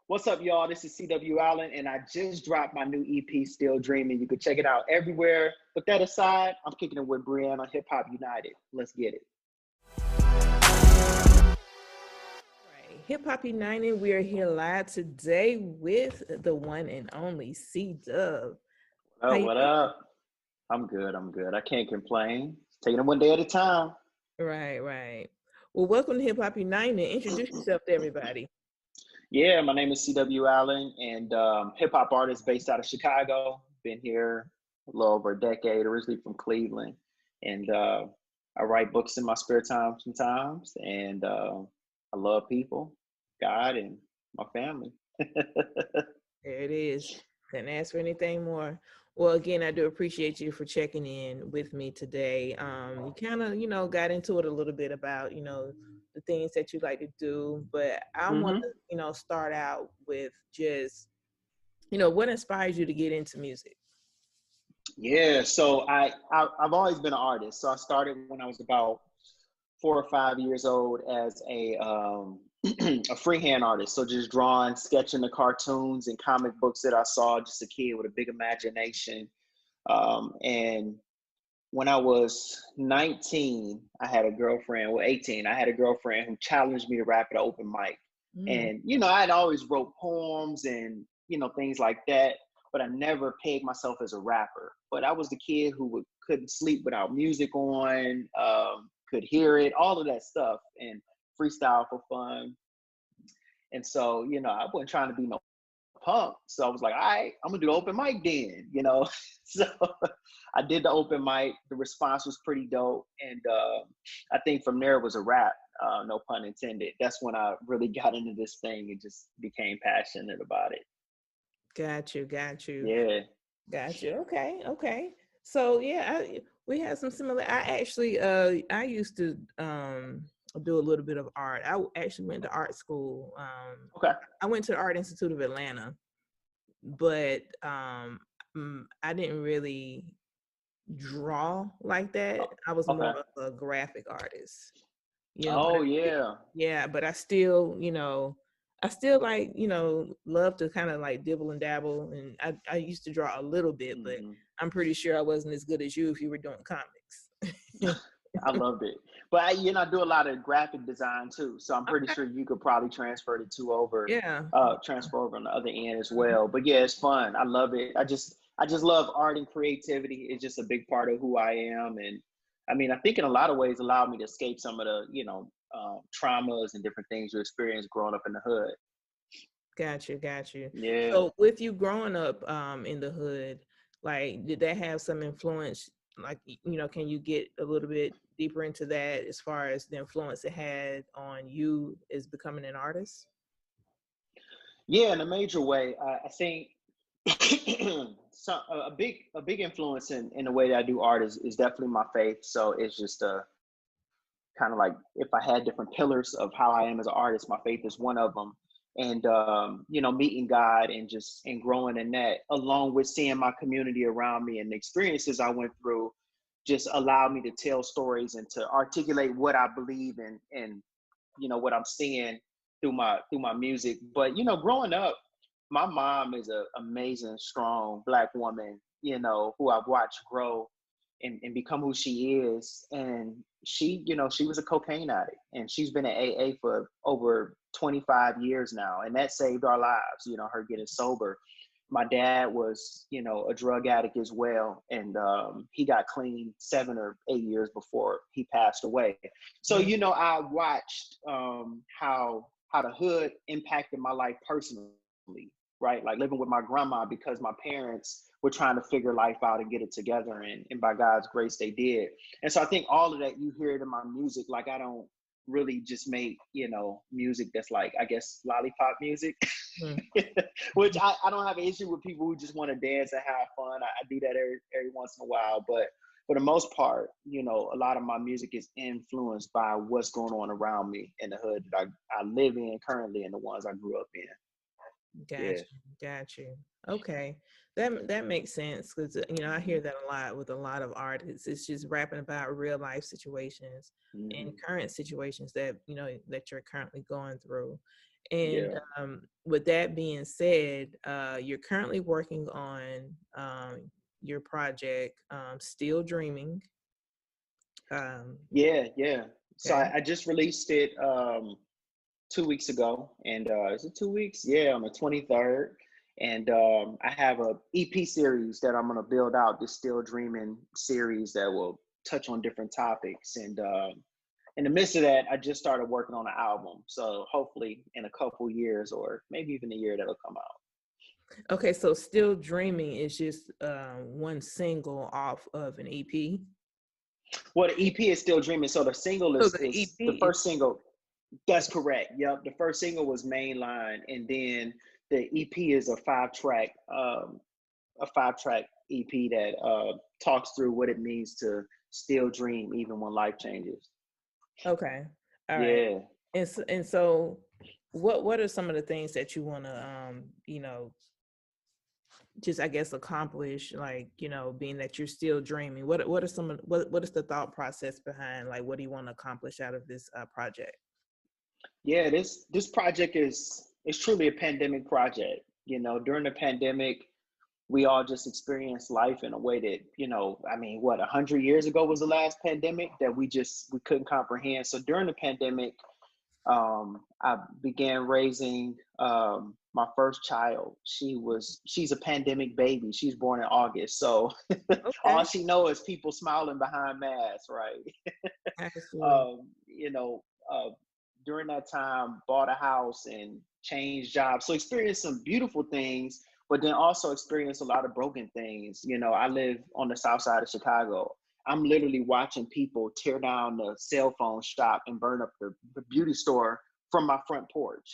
What's up, y'all? This is CW Allen, and I just dropped my new EP, Still Dreaming. You can check it out everywhere. But that aside, I'm kicking it with Brianna on Hip Hop United. Let's get it. Right. Hip Hop United, we are here live today with the one and only C Dub. Oh, what up? I'm good. I'm good. I can't complain. Taking it one day at a time. Right, right. Well, welcome to Hip Hop United. Introduce yourself to everybody. Yeah, my name is CW Allen, and hip hop artist based out of Chicago. Been here a little over a decade, originally from Cleveland. And I write books in my spare time sometimes, and I love people, God, and my family. There it is. Couldn't ask for anything more. Well, again, I do appreciate you for checking in with me today. You kind of, got into it a little bit about, the things that you like to do, but I want to, start out with just, what inspires you to get into music? Yeah, so I've always been an artist. So I started when I was about 4 or 5 years old as a a freehand artist. So just drawing, sketching the cartoons and comic books that I saw. Just a kid with a big imagination. And when I was 19, I had a girlfriend. Well, 18, I had a girlfriend who challenged me to rap at an open mic. And I'd always wrote poems and things like that, but I never pegged myself as a rapper. But I was the kid who couldn't sleep without music on, could hear it, all of that stuff, and freestyle for fun. And so, I wasn't trying to be no punk. So I was like, all right, I'm gonna do the open mic then. So I did the open mic. The response was pretty dope. And I think from there it was a wrap, no pun intended. That's when I really got into this thing and just became passionate about it. Got you. Yeah. Got you. Okay. So yeah, we had some similar. I actually, I used to do a little bit of art. I actually went to art school. Okay. I went to the Art Institute of Atlanta, but I didn't really draw like that. I was more Okay. of a graphic artist. Oh yeah. Yeah, but I still, I still like, love to kind of like dibble and dabble. And I used to draw a little bit, but I'm pretty sure I wasn't as good as you if you were doing comics. I loved it. But I do a lot of graphic design too. So I'm pretty sure you could probably transfer the two over, Yeah. transfer over on the other end as well. But yeah, it's fun. I love it. I just love art and creativity. It's just a big part of who I am. And I mean, I think in a lot of ways allowed me to escape some of the, traumas and different things you experience growing up in the hood. Got you. Yeah. So with you growing up in the hood, like did that have some influence? Like, can you get a little bit deeper into that as far as the influence it had on you as becoming an artist? Yeah, in a major way. I think so, a big influence in the way that I do art is definitely my faith. So it's just kind of like if I had different pillars of how I am as an artist, my faith is one of them. And meeting God and growing in that, along with seeing my community around me and the experiences I went through, just allowed me to tell stories and to articulate what I believe in and what I'm seeing through my music. But growing up, my mom is an amazing, strong Black woman, who I've watched grow and become who she is. And she was a cocaine addict, and she's been at AA for over 25 years now, and that saved our lives. Her getting sober. My dad was, a drug addict as well, and he got clean 7 or 8 years before he passed away. So, I watched how the hood impacted my life personally, right? Like living with my grandma because my parents were trying to figure life out and get it together, and by God's grace, they did. And so I think all of that, you hear it in my music. Like I don't really just make, music that's like, I guess, lollipop music. Which I don't have an issue with people who just want to dance and have fun. I do that every once in a while, but for the most part, a lot of my music is influenced by what's going on around me in the hood that I live in currently and the ones I grew up in. Got you. Okay, that makes sense because I hear that a lot with a lot of artists. It's just rapping about real life situations and current situations that that you're currently going through. And Yeah. with that being said, you're currently working on your project, Still Dreaming. Yeah, yeah. So Okay. I just released it 2 weeks ago, and is it 2 weeks? Yeah, on the 23rd. And I have a EP series that I'm gonna build out, this Still Dreaming series that will touch on different topics. And in the midst of that, I just started working on an album. So hopefully in a couple years, or maybe even a year, that'll come out. Okay, so Still Dreaming is just one single off of an EP. Well, the EP is Still Dreaming. So the single So is the is the EP is first single. That's correct. Yep. The first single was Mainline, and then the EP is a five track EP that talks through what it means to still dream even when life changes. okay. All right. Yeah. And so what are some of the things that you want to just I guess accomplish, like, being that you're still dreaming? What are some of what is the thought process behind, like, what do you want to accomplish out of this project? Yeah, this project is truly a pandemic project. During the pandemic, we all just experienced life in a way that, I mean, what, 100 years ago was the last pandemic that we couldn't comprehend. So during the pandemic, I began raising my first child. She's a pandemic baby. She's born in August, so all Okay. she knows is people smiling behind masks, right? Absolutely. um, you know, uh, During that time, bought a house and changed jobs. So experienced some beautiful things, but then also experienced a lot of broken things. I live on the south side of Chicago. I'm literally watching people tear down the cell phone shop and burn up the beauty store from my front porch.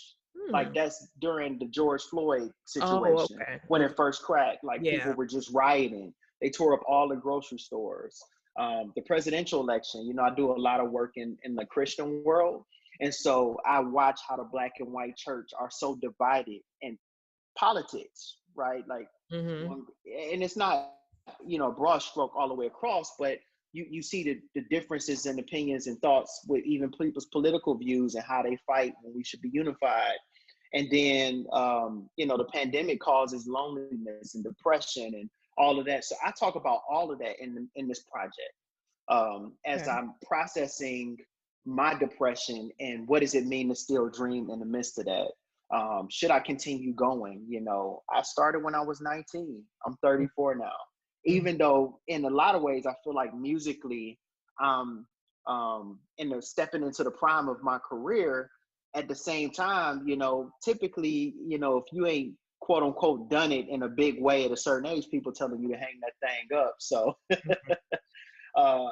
Like, Hmm. that's during the George Floyd Oh, situation okay. when it Okay. first cracked. Like, people Yeah. were just rioting. They tore up all the grocery stores. The presidential election, I do a lot of work in the Christian world. And so I watch how the black and white church are so divided in politics, right? Like, Mm-hmm. and it's not, broad stroke all the way across, but you see the differences in opinions and thoughts with even people's political views and how they fight when we should be unified. And then, the pandemic causes loneliness and depression and all of that. So I talk about all of that in this project, as Okay. I'm processing my depression and what does it mean to still dream in the midst of that. Should I continue going? I started when I was 19. I'm 34 now. Mm-hmm. Even though in a lot of ways I feel like musically I'm in the stepping into the prime of my career. At the same time, typically, if you ain't quote unquote done it in a big way at a certain age, people telling you to hang that thing up. So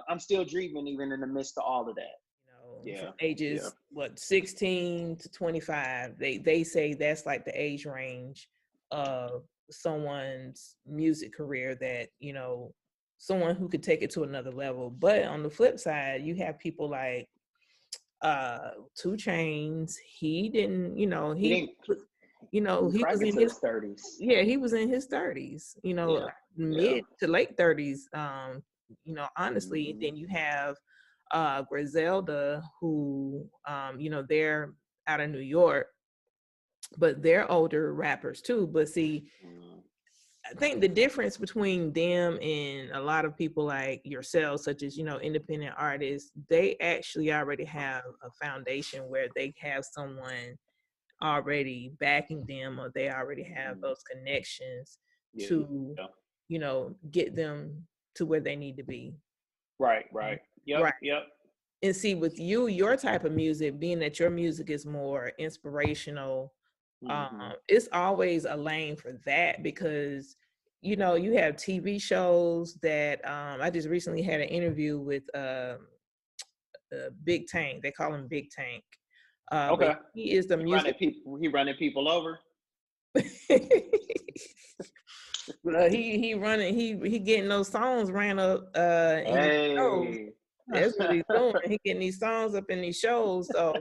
I'm still dreaming even in the midst of all of that. From Yeah, yeah. ages 16 to 25, they say that's like the age range of someone's music career, that someone who could take it to another level. But on the flip side, you have people like Two Chains. He didn't, He didn't. He he crack was in into his, his 30s. yeah, he was in his 30s, Yeah, yeah. mid to late 30s, honestly. Hmm. Then you have Griselda, who they're out of New York, but they're older rappers too. But see, Hmm. I think the difference between them and a lot of people like yourself, such as, independent artists, they actually already have a foundation where they have someone already backing them, or they already have Hmm. those connections Yeah. to, get them to where they need to be. Right, right. Yep, Right. yep. And see, with you, your type of music, being that your music is more inspirational, Hmm. it's always a lane for that, because you have TV shows that I just recently had an interview with Big Tank. They call him Big Tank, but Okay. he is the music. He running people over. He running, he getting those songs ran up in these shows. Hey. That's what he's doing. He getting these songs up in these shows. So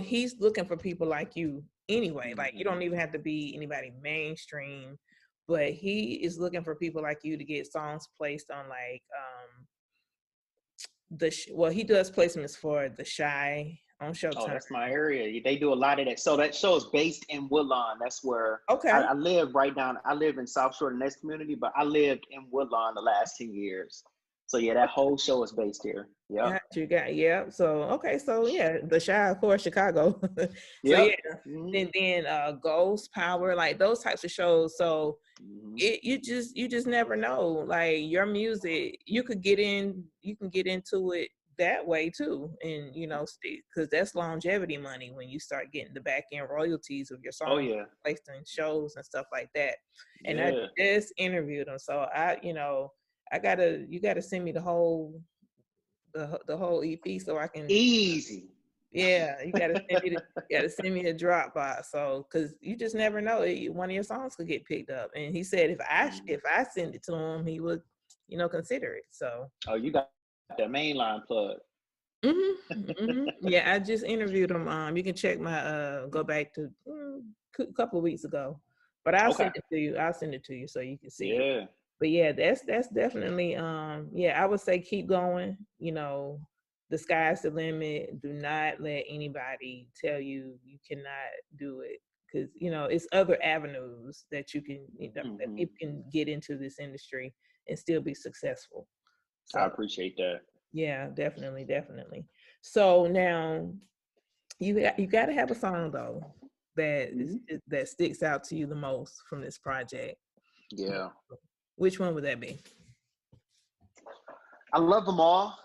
he's looking for people like you anyway. Like, you Hmm. don't even have to be anybody mainstream, but he is looking for people like you to get songs placed on, like, well, he does placements for The Shy, on Oh, Showtime. that's my area. They do a lot of that. So that show is based in Woodlawn. That's where Okay. I live right down. I live in South Shore, the next community, but I lived in Woodlawn the last 10 years. So yeah, that whole show is based here. Yep. Yeah. So okay, so yeah, the Shy, of course, Chicago. So Yep. yeah, Mm-hmm. then Ghost Power, like those types of shows. So Mm-hmm. you just never know. Like your music, you can get into it that way too, and because that's longevity money when you start getting the back end royalties of your Oh songs yeah. placed in shows and stuff like that. And I Yeah. just interviewed them, so you gotta send me the whole EP so I can. Easy. Yeah, you gotta send me a Dropbox. So, because you just never know, one of your songs could get picked up. And he said Mhm. if I send it to him, he would, consider it. So, Oh, you got that mainline plug. yeah, I just interviewed him. You can check my go back to a couple of weeks ago, but I'll Okay. send it to you. I'll send it to you so you can see it. Yeah. But yeah, that's definitely yeah, I would say keep going. The sky's the limit. Do not let anybody tell you you cannot do it, because it's other avenues that you can that Hmm. people can get into this industry and still be successful. I So appreciate that. yeah, definitely. So now you got to have a song though Hmm. that sticks out to you the most from this project. Yeah. Which one would that be? I love them all.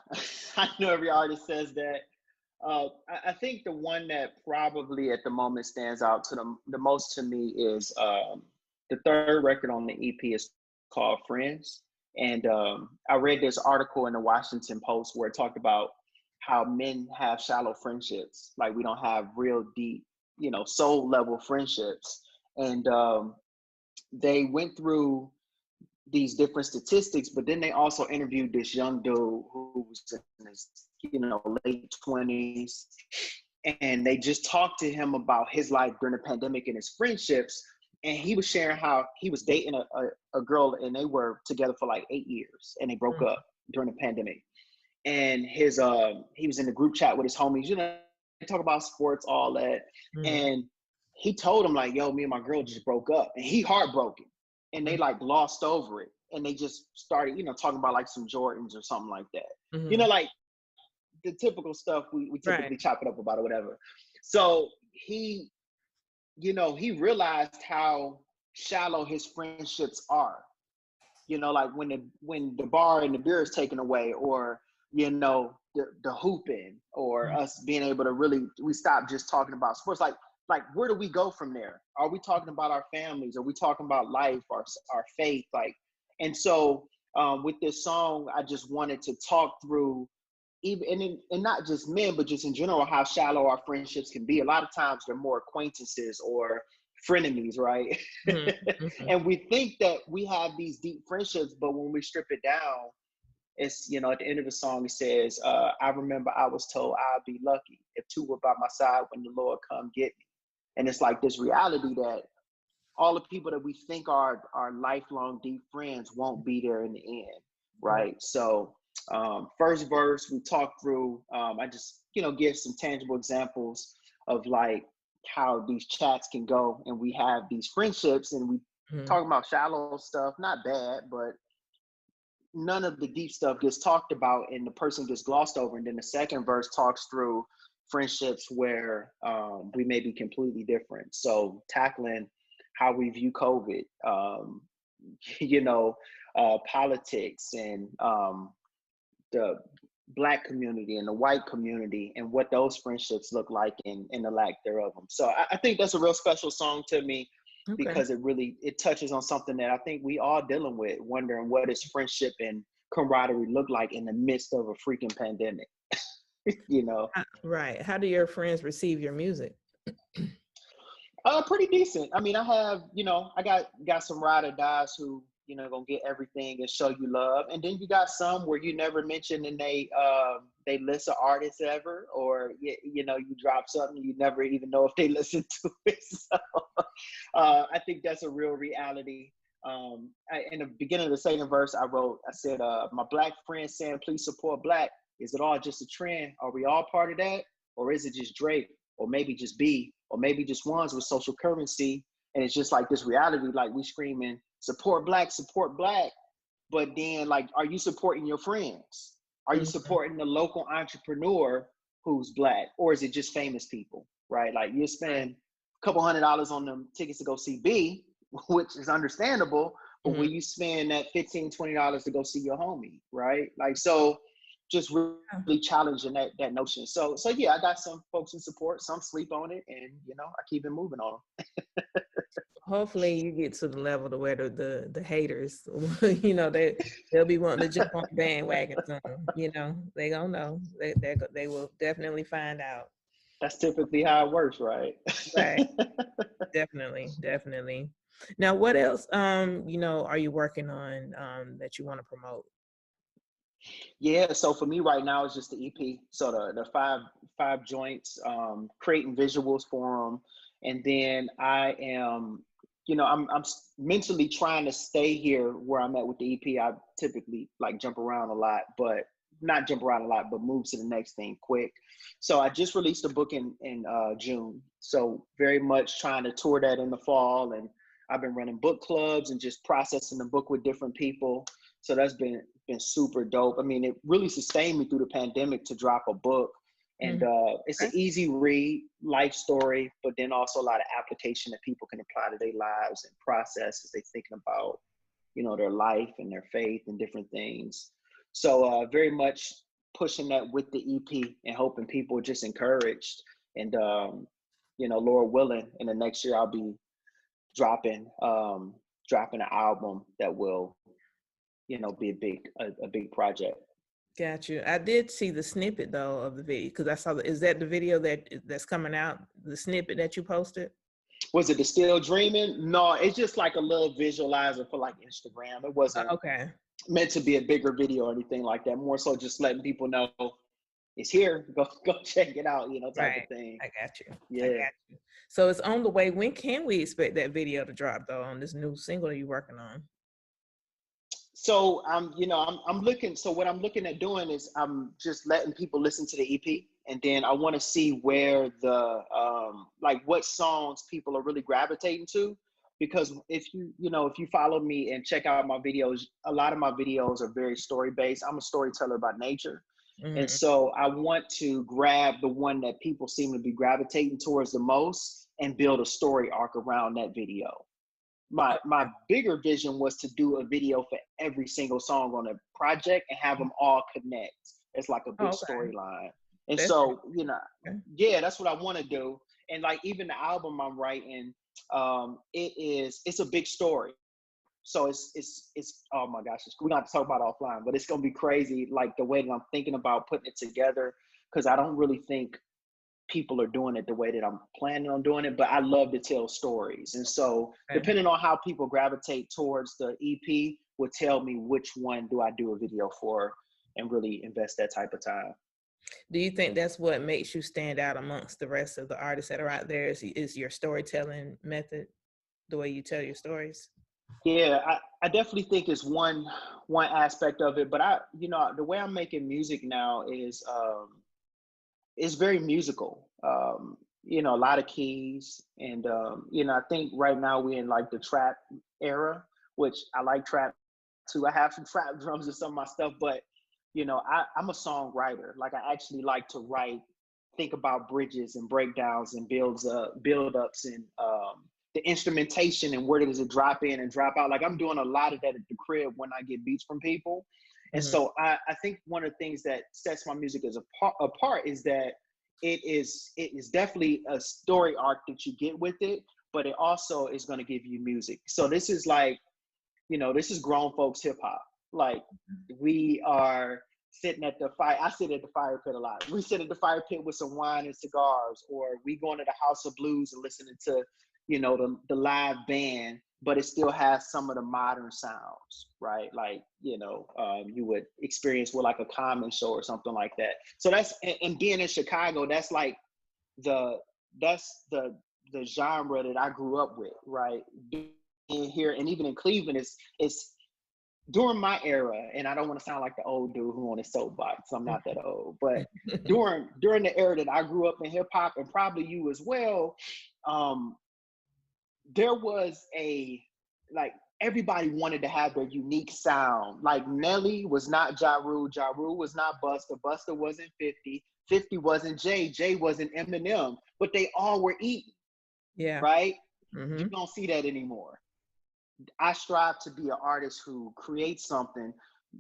I know every artist says that. I think the one that probably at the moment stands out to the most to me is the third record on the EP is called Friends. And I read this article in the Washington Post where it talked about how men have shallow friendships. Like we don't have real deep, soul level friendships. And they went through these different statistics, but then they also interviewed this young dude who was in his, late 20s. And they just talked to him about his life during the pandemic and his friendships. And he was sharing how he was dating a girl and they were together for like 8 years and they broke Mm, up during the pandemic. And he was in the group chat with his homies, they talk about sports, all that. mm, And he told him like, yo, me and my girl just broke up, and he heartbroken. And they mm, like glossed over it. And they just started, talking about like some Jordans or something like that. mm. Like the typical stuff we Right. typically chop it up about or whatever. So he realized how shallow his friendships are. Like when the bar and the beer is taken away, or the hooping, or Mm, us being able to really, we stop just talking about sports. Like where do we go from there? Are we talking about our families? Are we talking about life, our faith? Like, and so with this song, I just wanted to talk through even and not just men, but just in general, how shallow our friendships can be. A lot of times they're more acquaintances or frenemies, right? mm, mhm. And we think that we have these deep friendships, but when we strip it down, it's at the end of the song it says, I remember I was told I'd be lucky if two were by my side when the Lord come get me. And it's like this reality that all the people that we think are lifelong deep friends won't be there in the end, Right. right? So first verse we talk through, I just give some tangible examples of like how these chats can go, and we have these friendships, and we Mm, talk about shallow stuff, not bad, but none of the deep stuff gets talked about, and the person gets glossed over. And then the second verse talks through friendships where we may be completely different, so tackling how we view COVID, you know politics, and the black community and the white community, and what those friendships look like, and the lack thereof them. So I think that's a real special song to me, okay. because it touches on something that I think we all dealing with, wondering what does friendship and camaraderie look like in the midst of a freaking pandemic. you know Right. How do your friends receive your music? Pretty decent. I mean, I have, I got some ride or dies who, gonna get everything and show you love, and then you got some where you never mention, and they list an artist ever, or you drop something you never even know if they listen to it. So I think that's a real reality. In the beginning of the second verse, I said, my black friends saying, please support black. Is it all just a trend? Are we all part of that? or is it just Drake, or maybe just B, or maybe just ones with social currency? And it's just like this reality, like we screaming support black, but then like, are you supporting your friends? Are you Mhm. supporting the local entrepreneur who's black, or is it just famous people, right? Like you spend Right. a couple $100 on them tickets to go see B, which is understandable, but Mhm. will you spend that $15, $20 to go see your homie, right? Like, so just Yeah. really challenging that notion. So yeah, I got some folks who support, some sleep on it, and I keep it moving on Hopefully you get to the level to where the haters, they'll be wanting to jump on the bandwagon soon. They gonna know. They will definitely find out. That's typically how it works, right? Right. Definitely, definitely. Now, what else, are you working on, that you want to promote? Yeah, so for me right now it's just the EP. So the five joints, creating visuals for them, and then I am, I'm mentally trying to stay here where I'm at with the EP. I typically like jump around a lot, but not jump around a lot, but move to the next thing quick. So I just released a book in June. So very much trying to tour that in the fall, and I've been running book clubs and just processing the book with different people. So that's been super dope. I mean, it really sustained me through the pandemic to drop a book. And Mhm. it's an Okay. easy read, life story, but then also a lot of application that people can apply to their lives and process as they're thinking about, their life and their faith and different things. So very much pushing that with the EP and hoping people are just encouraged. And Lord willing, in the next year I'll be dropping dropping an album that will be a big project. Got you. I did see the snippet though of the video because I saw is that the video that's coming out, the snippet that you posted? Was it the Still Dreaming? No, it's just like a little visualizer for like Instagram. It wasn't Okay. meant to be a bigger video or anything like that. More so just letting people know it's here. Go check it out, type of Right. thing. I got you. I Yeah. got you. So it's on the way. When can we expect that video to drop though on this new single you're working on? So I'm looking. So what I'm looking at doing is I'm just letting people listen to the EP, and then I want to see where the like what songs people are really gravitating to. Because if you follow me and check out my videos, a lot of my videos are very story based. I'm a storyteller by nature, and Mm-hmm. so I want to grab the one that people seem to be gravitating towards the most and build a story arc around that video. My Okay. bigger vision was to do a video for every single song on a project and have them all connect. It's like a big Oh, okay. storyline. And That's so, okay. yeah, that's what I want to do. And like even the album I'm writing, it's a big story. So it's oh my gosh, we're not to talk about it offline, but it's gonna be crazy like the way that I'm thinking about putting it together because I don't really think people are doing it the way that I'm planning on doing it, but I love to tell stories. And so Okay. depending on how people gravitate towards the EP will tell me which one do I do a video for and really invest that type of time. Do you think that's what makes you stand out amongst the rest of the artists that are out there? Is your storytelling method, the way you tell your stories? Yeah, I definitely think it's one aspect of it, but the way I'm making music now is very musical. A lot of keys, and I think right now we're in like the trap era, which I like trap too. I have some trap drums and some of my stuff, but I'm a songwriter. Like I actually like to write, think about bridges and breakdowns and build ups and the instrumentation and where does it drop in and drop out. Like I'm doing a lot of that at the crib when I get beats from people. And Mhm. so I think one of the things that sets my music apart is that it is definitely a story arc that you get with it, but it also is going to give you music. So this is like, this is grown folks hip hop. Like we are sitting at the fire. I sit at the fire pit a lot. We sit at the fire pit with some wine and cigars, or we going to the House of Blues and listening to, the live band, but it still has some of the modern sounds, right? Like, you would experience with like a Common show or something like that. So and being in Chicago, the that's the genre that I grew up with, right? Being here and even in Cleveland, it's during my era, and I don't want to sound like the old dude who on his soapbox. I'm not that old, but during the era that I grew up in hip hop, and probably you as well, um, there was a like everybody wanted to have their unique sound. Like Nelly was not Ja Rule, Ja Rule was not Busta, Busta wasn't 50, 50 wasn't Jay, Jay wasn't Eminem, but they all were eating, Yeah. right? You Mm-hmm. don't see that anymore. I strive to be an artist who creates something.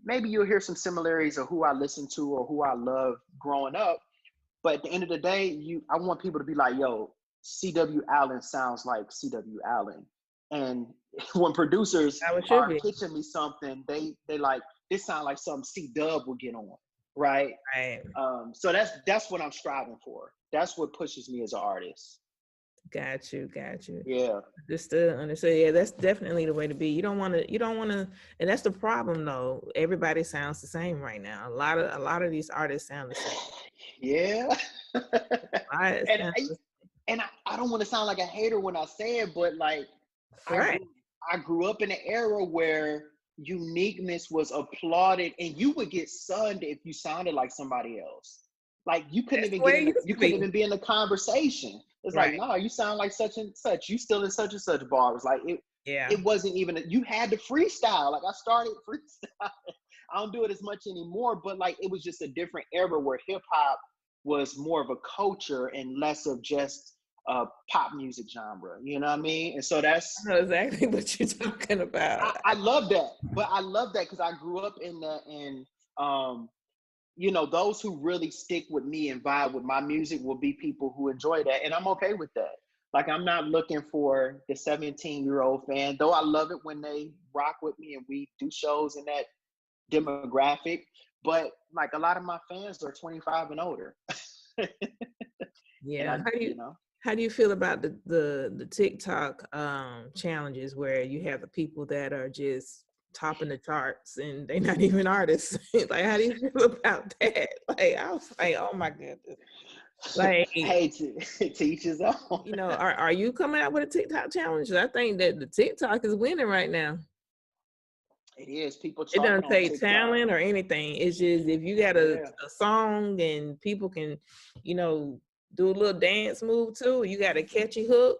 Maybe you'll hear some similarities of who I listened to or who I loved growing up. But at the end of the day, I want people to be like, yo, C.W. Allen sounds like C.W. Allen. And when producers How it should are be. pitching me something, they like, this sounds like something C-Dub will get on, right? Right. So that's what I'm striving for. That's what pushes me as an artist. Got you. Got you. Yeah. Understood. Yeah, that's definitely the way to be. You don't want to, and that's the problem though. Everybody sounds the same right now. A lot of these artists sound the same. Yeah. I and sound I, I don't want to sound like a hater when I say it, but like I right. grew, I grew up in an era where uniqueness was applauded, and you would get sunned if you sounded like somebody else. Like you couldn't That's even the way get it used you to couldn't be. even be in the conversation. It's like, Right. no, you sound like such and such. You still in such and such bars. Like Yeah. it wasn't even. You had to freestyle. Like I started freestyle. I don't do it as much anymore, but like it was just a different era where hip hop was more of a culture and less of just a pop music genre. You know what I mean? And so I know exactly what you're talking about. I love that, but I love that because I grew up in that, and um, those who really stick with me and vibe with my music will be people who enjoy that, and I'm okay with that. Like I'm not looking for the 17-year-old fan, though I love it when they rock with me and we do shows in that demographic. But like a lot of my fans are 25 and older, and Yeah. I, How do you you know, how do you feel about the TikTok challenges where you have the people that are just topping the charts and they're not even artists? Like, how do you feel about that? Like, I was like, oh my goodness. Like, hey, to each his own. are you coming out with a TikTok challenge? I think that the TikTok is winning right now. It is people It talking doesn't on take TikTok. talent or anything. It's just if you got a, Yeah. a song and people can, you know, do a little dance move too, you got a catchy hook,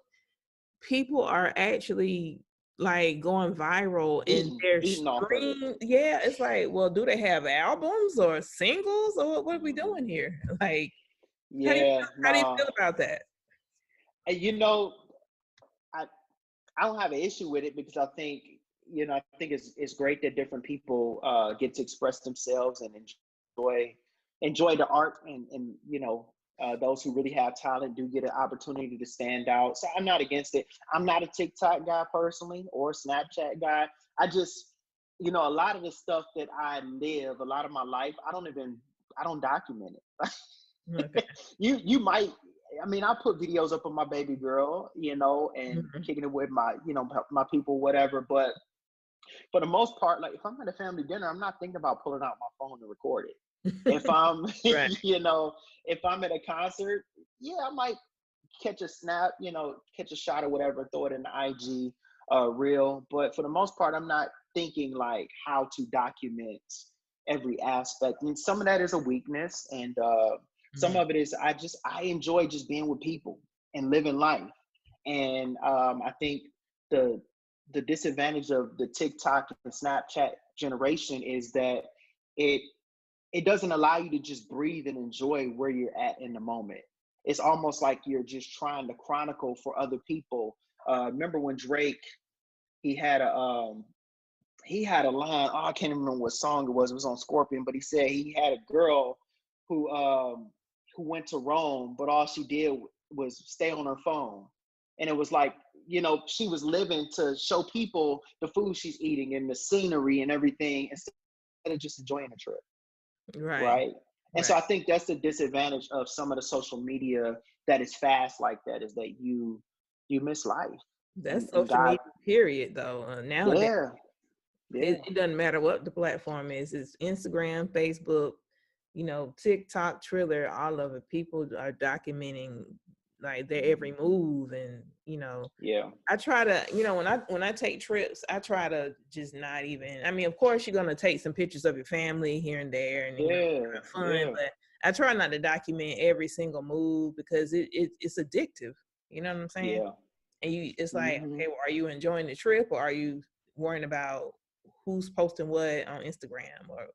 people are actually like going viral and their Eating off of it. stream. Yeah, it's like, well, do they have albums or singles or what are we doing here? Like, Yeah, how do you no. feel about that? And I I don't have an issue with it because I think it's great that different people get to express themselves and enjoy the art, and those who really have talent do get an opportunity to stand out. So I'm not against it. I'm not a TikTok guy personally or a Snapchat guy. I just a lot of the stuff that I live, a lot of my life, I don't document it. Okay. You might. I mean, I put videos up of my baby girl, and Mhm. kicking it with my people, whatever. But for the most part, like if I'm at a family dinner, I'm not thinking about pulling out my phone to record it. If I'm, Right. if I'm at a concert, yeah, I might catch a snap, catch a shot or whatever, throw it in the IG reel. But for the most part, I'm not thinking like how to document every aspect. And some of that is a weakness, and some Mhm. of it is I enjoy just being with people and living life. And I think the the disadvantage of the TikTok and Snapchat generation is that it it doesn't allow you to just breathe and enjoy where you're at in the moment. It's almost like you're just trying to chronicle for other people. Remember when Drake he had a he had a line. Oh, I can't remember what song it was. It was on Scorpion, but he said he had a girl who went to Rome, but all she did was stay on her phone, and it was like she was living to show people the food she's eating and the scenery and everything instead of just enjoying the trip, Right. right? And so Right. I think that's the disadvantage of some of the social media that is fast like that, is that you miss life, That's and social God, media, period, though. Nowadays, yeah, yeah. it doesn't matter what the platform is. It's Instagram, Facebook, TikTok, Triller, all of it. People are documenting like their every move, and Yeah. I try to, when I take trips, I try to just not even. I mean, of course, you're gonna take some pictures of your family here and there, and Yeah. have fun. Yeah. But I try not to document every single move because it's addictive. You know what I'm saying? Yeah. And it's like, Hmm. okay, well, are you enjoying the trip, or are you worrying about who's posting what on Instagram, or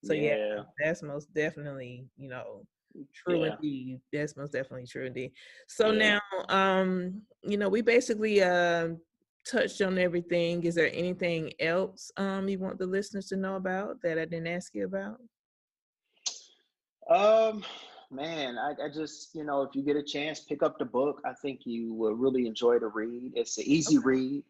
So yeah, Yeah. that's most definitely true Yeah. indeed. That's most definitely true indeed. So Yeah. now, we basically touched on everything. Is there anything else you want the listeners to know about that I didn't ask you about? Um, Man, I just, if you get a chance, pick up the book. I think you will really enjoy the read. It's an easy Okay. read,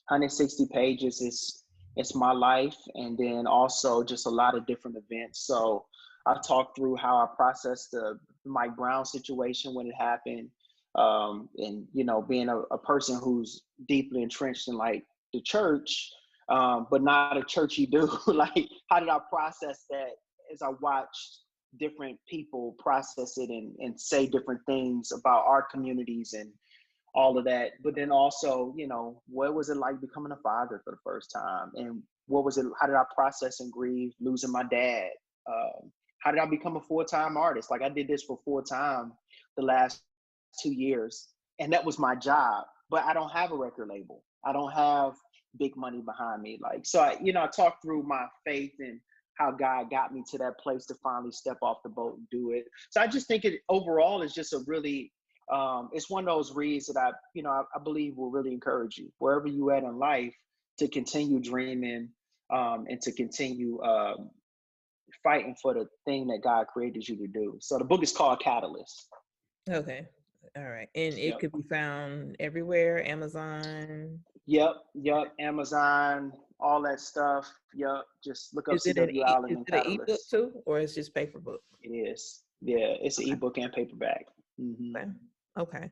160 pages. It's my life, and then also just a lot of different events. So I talked through how I processed the Mike Brown situation when it happened, and being a person who's deeply entrenched in like the church, but not a churchy dude. Like, how did I process that as I watched different people process it and say different things about our communities and all of that. But then also, what was it like becoming a father for the first time? And what was it? How did I process and grieve losing my dad? How did I become a full-time artist? Like, I did this for full-time the last 2 years, and that was my job. But I don't have a record label. I don't have big money behind me. Like, so I talked through my faith and how God got me to that place to finally step off the boat and do it. So I just think it overall is just a really it's one of those reads that I believe will really encourage you wherever you at in life to continue dreaming, and to continue fighting for the thing that God created you to do. So the book is called Catalyst. Okay. All right. And it Yep. could be found everywhere, Amazon. Yep. Amazon, all that stuff. Yep. Just look up C.W. Allen Is and it an ebook Catalyst. too, or it's just paper book? It is. Yeah, it's an Okay. ebook and paperback. Hmm. Okay. Okay.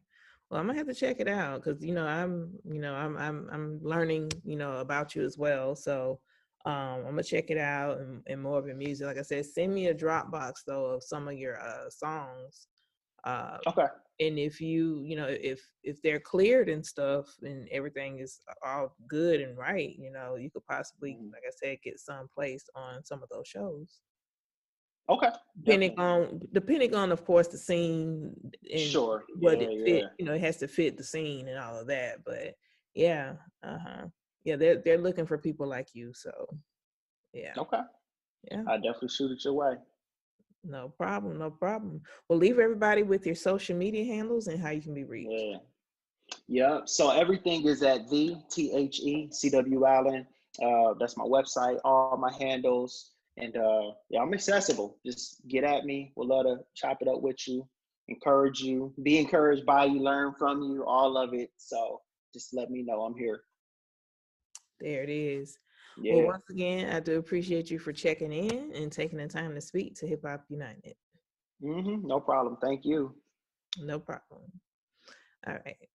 Well, I'm gonna have to check it out because I'm learning about you as well. So I'm gonna check it out and more of your music. Like I said, send me a Dropbox though of some of your songs. Um, Okay. and if if they're cleared and stuff and everything is all good and right, you could possibly, Mhm. like I said, get some placed on some of those shows. Okay. Definitely. Depending on, of course, the scene and Sure. what Yeah. it fit, Yeah. it has to fit the scene and all of that. But yeah, yeah, they're looking for people like you. So yeah, Okay. yeah, I definitely shoot it your way. no problem, no problem. Well, leave everybody with your social media handles and how you can be reached. Yeah. Yeah. So everything is at THE CW Allen. That's my website, all my handles. And yeah, I'm accessible. Just get at me. We'll love to chop it up with you, encourage you, be encouraged by you, learn from you, all of it. So just let me know. I'm here. There it is. Well, Yeah. once again, I do appreciate you for checking in and taking the time to speak to Hip Hop United. No problem. Thank you. No problem. All right.